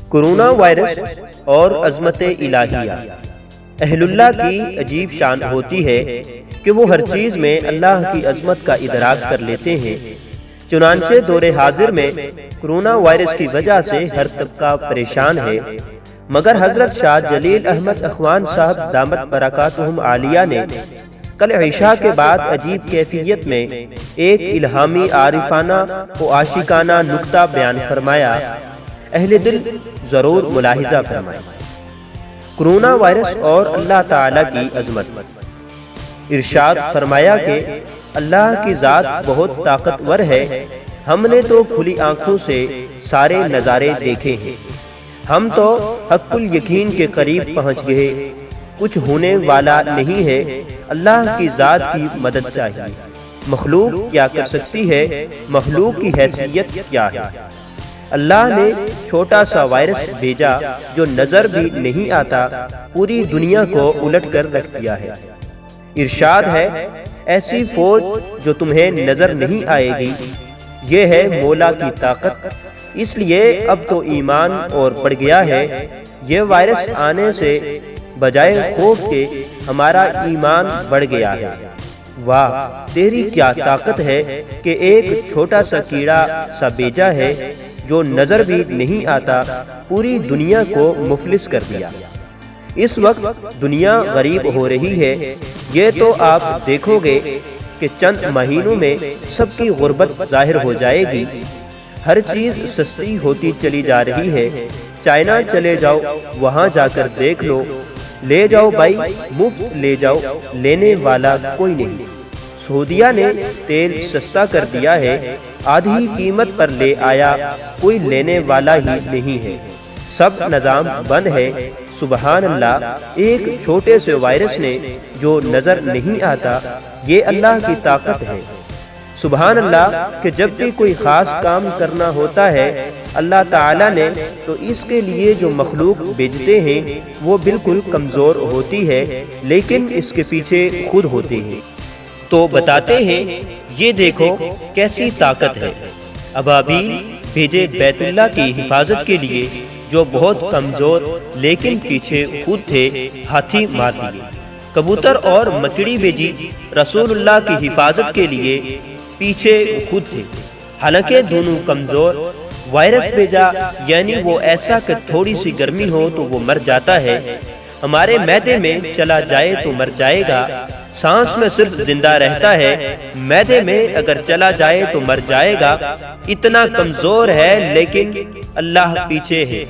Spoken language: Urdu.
کورونا وائرس اور عظمت الہیہ۔ اہل اللہ کی عجیب شان ہوتی ہے کہ وہ ہر چیز میں اللہ کی عظمت کا ادراک کر لیتے ہیں۔ چنانچہ دور حاضر میں کورونا وائرس کی وجہ سے ہر طبقہ پریشان ہے، مگر حضرت شاہ جلیل احمد اخوان صاحب دامت برکاتہم عالیہ نے کل عشاء کے بعد عجیب کیفیت میں ایک الہامی عارفانہ و عاشقانہ نکتہ بیان فرمایا۔ اہل دل ضرور ملاحظہ فرمائیں۔ کورونا وائرس اور اللہ تعالی کی عظمت۔ ارشاد فرمایا کہ اللہ کی ذات بہت طاقتور ہے، ہم نے تو کھلی آنکھوں سے سارے نظارے دیکھے ہیں، ہم تو حق الیقین کے قریب پہنچ گئے، کچھ ہونے والا نہیں ہے، اللہ کی ذات کی مدد چاہیے۔ مخلوق کیا کر سکتی ہے، مخلوق کی حیثیت کیا ہے؟ اللہ نے چھوٹا سا وائرس بھیجا جو نظر بھی نہیں آتا، پوری دنیا کو الٹ کر رکھ دیا ہے۔ ارشاد ہے، ایسی فوج جو تمہیں نظر نہیں آئے گی، یہ ہے مولا کی طاقت۔ اس لیے اب تو ایمان اور بڑھ گیا ہے۔ یہ وائرس آنے سے بجائے خوف کے ہمارا ایمان بڑھ گیا ہے۔ واہ، تیری کیا طاقت ہے کہ ایک چھوٹا سا کیڑا سا بھیجا ہے جو نظر بھی نہیں آتا، پوری دنیا کو مفلس کر دیا۔ اس وقت دنیا غریب ہو رہی ہے، یہ تو آپ دیکھو گے کہ چند مہینوں میں سب کی غربت ظاہر ہو جائے گی۔ ہر چیز سستی ہوتی چلی جا رہی ہے۔ چائنا چلے جاؤ، وہاں جا کر دیکھ لو، لے جاؤ بھائی، مفت لے جاؤ، لینے والا کوئی نہیں۔ سعودیہ نے تیل سستا کر دیا ہے، آدھی قیمت پر لے آیا، کوئی لینے والا ہی نہیں ہے، سب نظام بند ہے۔ سبحان اللہ، ایک چھوٹے سے وائرس نے جو نظر نہیں آتا، یہ اللہ کی طاقت ہے۔ سبحان اللہ کہ جب بھی کوئی خاص کام کرنا ہوتا ہے اللہ تعالیٰ نے، تو اس کے لیے جو مخلوق بھیجتے ہیں وہ بالکل کمزور ہوتی ہے، لیکن اس کے پیچھے خود ہوتے ہیں۔ تو بتاتے ہیں، یہ دیکھو کیسی طاقت ہے۔ ابابیل بھیجے بیت اللہ کی حفاظت کے لیے، جو بہت کمزور لیکن پیچھے خود تھے، ہاتھی مار دیے۔ کبوتر اور مکڑی بھیجی رسول اللہ کی حفاظت کے لیے، پیچھے خود تھے، حالانکہ دونوں کمزور۔ وائرس بھیجا یعنی وہ ایسا کہ تھوڑی سی گرمی ہو تو وہ مر جاتا ہے، ہمارے معدے میں چلا جائے تو مر جائے گا، سانس میں صرف زندہ رہتا ہے، معدے میں اگر چلا جائے تو مر جائے گا۔ اتنا کمزور ہے لیکن اللہ پیچھے ہے۔